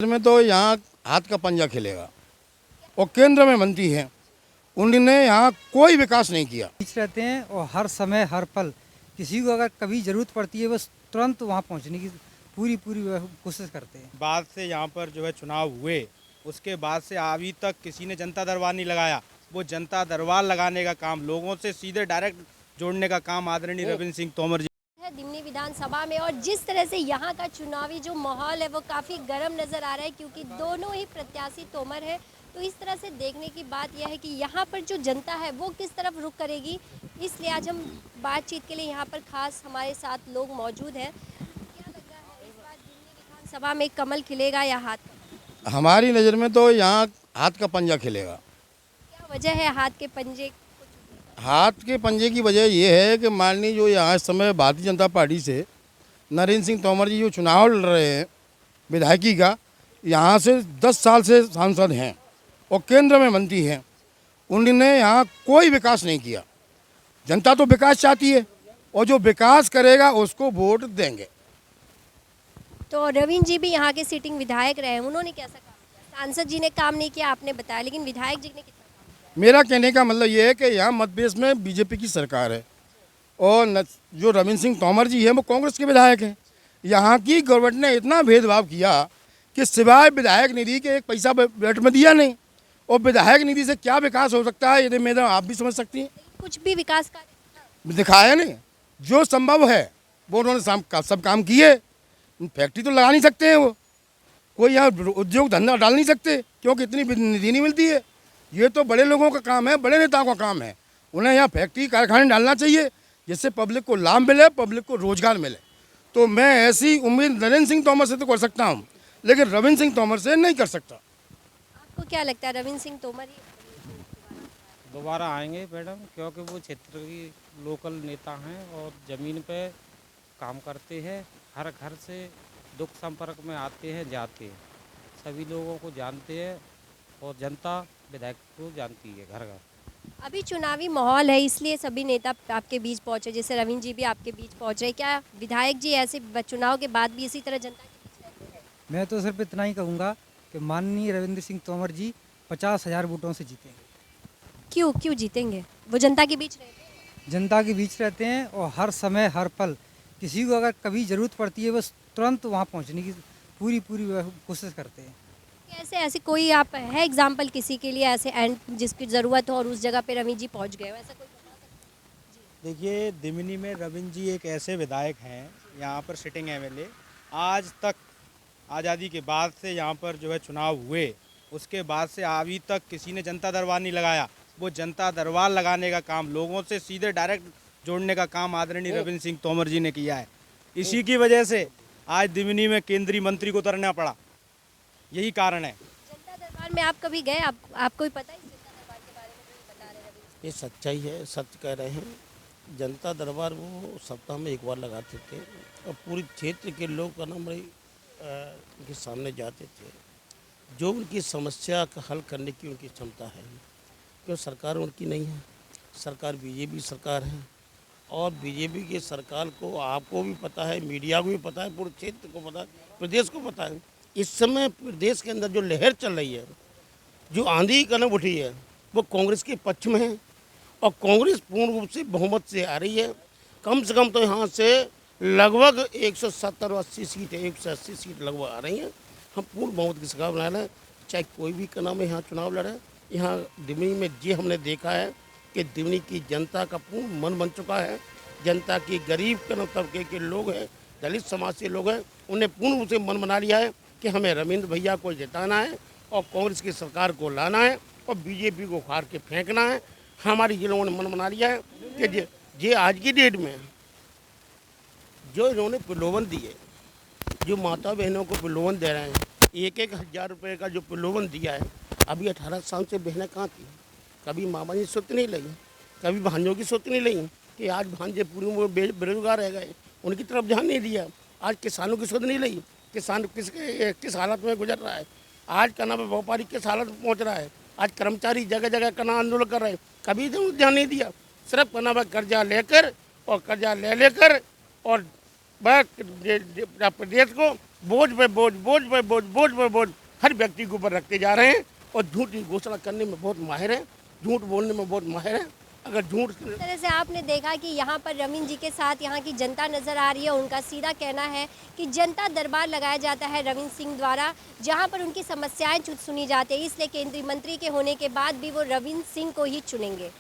में तो यहाँ हाथ का पंजा खिलेगा और केंद्र में मंत्री हैं, उन्होंने यहाँ कोई विकास नहीं किया। बीच रहते हैं और हर समय हर पल किसी को अगर कभी ज़रूरत पड़ती है बस तुरंत वहाँ पहुँचने की पूरी कोशिश करते हैं। बाद से यहाँ पर जो है चुनाव हुए, उसके बाद से अभी तक किसी ने जनता दरबार नहीं लगाया। वो जनता दरबार लगाने का काम, लोगों से सीधे डायरेक्ट जोड़ने का काम आदरणीय रविंद्र सिंह तोमर जी है दिमनी विधानसभा में। और जिस तरह से यहाँ का चुनावी जो माहौल है वो काफ़ी गर्म नज़र आ रहा है, क्योंकि दोनों ही प्रत्याशी तोमर है। तो इस तरह से देखने की बात यह है कि यहाँ पर जो जनता है वो किस तरफ रुख करेगी, इसलिए आज हम बातचीत के लिए यहाँ पर खास हमारे साथ लोग मौजूद हैं। क्या लग रहा है इस बार दिमनी विधानसभा में कमल खिलेगा या हाथ का? हमारी नज़र में तो यहाँ हाथ का पंजा खिलेगा। क्या वजह है हाथ के पंजे? हाथ के पंजे की वजह यह है कि माननीय जो यहाँ इस समय भारतीय जनता पार्टी से नरेंद्र सिंह तोमर जी जो चुनाव लड़ रहे हैं विधायकी का, यहाँ से 10 साल से सांसद हैं और केंद्र में मंत्री हैं, उन्होंने यहाँ कोई विकास नहीं किया। जनता तो विकास चाहती है और जो विकास करेगा उसको वोट देंगे। तो रविंद्र जी भी यहाँ के सिटिंग विधायक रहे हैं, उन्होंने कैसा काम किया? सांसद जी ने काम नहीं किया आपने बताया, लेकिन विधायक जी ने कितना? मेरा कहने का मतलब ये है कि यहाँ मध्य प्रदेश में बीजेपी की सरकार है और जो रविंद्र सिंह तोमर जी हैं वो कांग्रेस के विधायक हैं। यहाँ की गवर्नमेंट ने इतना भेदभाव किया कि सिवाय विधायक निधि के एक पैसा बजट में दिया नहीं, और विधायक निधि से क्या विकास हो सकता है ये मैडम आप भी समझ सकती हैं। कुछ भी विकास कार्य दिखाया नहीं, जो संभव है वो उन्होंने सब काम किए। फैक्ट्री तो लगा नहीं सकते हैं वो, कोई यहाँ उद्योग धंधा डाल नहीं सकते क्योंकि इतनी निधि नहीं मिलती है। ये तो बड़े लोगों का काम है, बड़े नेताओं का काम है। उन्हें यहाँ फैक्ट्री कारखाने डालना चाहिए जिससे पब्लिक को लाभ मिले, पब्लिक को रोजगार मिले। तो मैं ऐसी उम्मीद नरेंद्र सिंह तोमर से तो कर सकता हूँ, लेकिन रविंद्र सिंह तोमर से नहीं कर सकता। आपको क्या लगता है रविंद्र सिंह तोमर ही दोबारा आएंगे मैडम, क्योंकि वो क्षेत्र की लोकल नेता हैं और ज़मीन पे काम करते हैं, हर घर से दुख संपर्क में आते हैं जाते हैं, सभी लोगों को जानते हैं और जनता विधायक को जानती है घर घर। अभी चुनावी माहौल है इसलिए सभी नेता आपके बीच पहुंचे, जैसे रविंद्र जी भी आपके बीच पहुंच रहे। क्या विधायक जी ऐसे चुनाव के बाद भी इसी तरह जनता के बीच रहते हैं? मैं तो सिर्फ इतना ही कहूँगा कि माननीय रविंद्र सिंह तोमर जी 50,000 वोटों से जीतेंगे। क्यों जीतेंगे? वो जनता के बीच रहते हैं। जनता के बीच रहते हैं और हर समय हर पल किसी को अगर कभी ज़रूरत पड़ती है बस तुरंत वहाँ पहुँचने की पूरी कोशिश करते हैं। कैसे ऐसे कोई आप है एग्जाम्पल किसी के लिए ऐसे एंड जिसकी ज़रूरत हो और उस जगह पे रविंद्र जी पहुंच गए हो, ऐसा कोई बता सकते हैं? देखिए, दिमनी में रविंद्र जी एक ऐसे विधायक हैं, यहाँ पर सिटिंग एमएलए, आज तक आज़ादी के बाद से यहाँ पर जो है चुनाव हुए, उसके बाद से अभी तक किसी ने जनता दरबार नहीं लगाया। वो जनता दरबार लगाने का काम, लोगों से सीधे डायरेक्ट जोड़ने का काम आदरणीय रविंद्र सिंह तोमर जी ने किया है। इसी की वजह से आज दिमनी में केंद्रीय मंत्री को उतरना पड़ा, यही कारण है। जनता दरबार में आप कभी गए? आपको ही पता है इस जनता दरबार के बारे में जो बता रहे रविंद्र? ये सच्चाई है, सत्य कह रहे हैं। जनता दरबार वो सप्ताह में एक बार लगाते थे और पूरी क्षेत्र के लोग का नाम उनके सामने जाते थे, जो उनकी समस्या का हल करने की उनकी क्षमता है। क्यों सरकार उनकी नहीं है, सरकार बीजेपी सरकार है और बीजेपी की सरकार को आपको भी पता है, मीडिया को भी पता है, पूरे क्षेत्र को पता है, प्रदेश को पता है। इस समय प्रदेश के अंदर जो लहर चल रही है, जो आंधी कदम उठी है, वो कांग्रेस के पक्ष में है और कांग्रेस पूर्ण रूप से बहुमत से आ रही है। कम से कम तो यहाँ से लगभग 170-80 सीट, 180 सीट लगभग आ रही हैं। हम पूर्ण बहुमत की सरकार बना रहे हैं, चाहे कोई भी का नाम यहाँ चुनाव लड़े। यहाँ दिमनी में ये हमने देखा है कि दिमनी की जनता का पूर्ण मन बन चुका है। जनता की गरीब तबके के लोग हैं, दलित समाज से लोग हैं, उन्हें पूर्ण रूप से मन बना लिया है कि हमें रविंद्र भैया को जिताना है और कांग्रेस की सरकार को लाना है और बीजेपी को उखाड़ के फेंकना है। हमारी ये लोगों ने मन बना लिया है कि ये आज की डेट में जो इन्होंने प्रलोभन दिए, जो माता बहनों को प्रलोभन दे रहे हैं, 1-1 हज़ार रुपये का जो प्रलोभन दिया है, अभी 18 साल से बहनें कहाँ थी? कभी मामा की सोच नहीं लगी, कभी भांजों की सोच नहीं लगी कि आज भांजे पूरी बेरोजगार रह गए, उनकी तरफ ध्यान नहीं दिया। आज किसानों की सोच नहीं लगी, किसान किस हालत में गुजर रहा है, आज का नाम व्यापारी किस हालत में पहुंच रहा है, आज कर्मचारी जगह जगह का नाम आंदोलन कर रहे हैं, कभी ध्यान नहीं दिया। सिर्फ का नाम कर्जा लेकर और कर्जा ले लेकर और प्रदेश को बोझ पे बोझ, बोझ पे बोझ, बोझ पे बोझ हर व्यक्ति के ऊपर रखते जा रहे हैं और झूठ की घोषणा करने में बहुत माहिर हैं, झूठ बोलने में बहुत माहिर हैं। अगर झूठ इस तरह से आपने देखा कि यहाँ पर रवीन जी के साथ यहाँ की जनता नजर आ रही है। उनका सीधा कहना है कि जनता दरबार लगाया जाता है रवीन सिंह द्वारा, जहाँ पर उनकी समस्याएं सुनी जाती है, इसलिए केंद्रीय मंत्री के होने के बाद भी वो रवीन सिंह को ही चुनेंगे।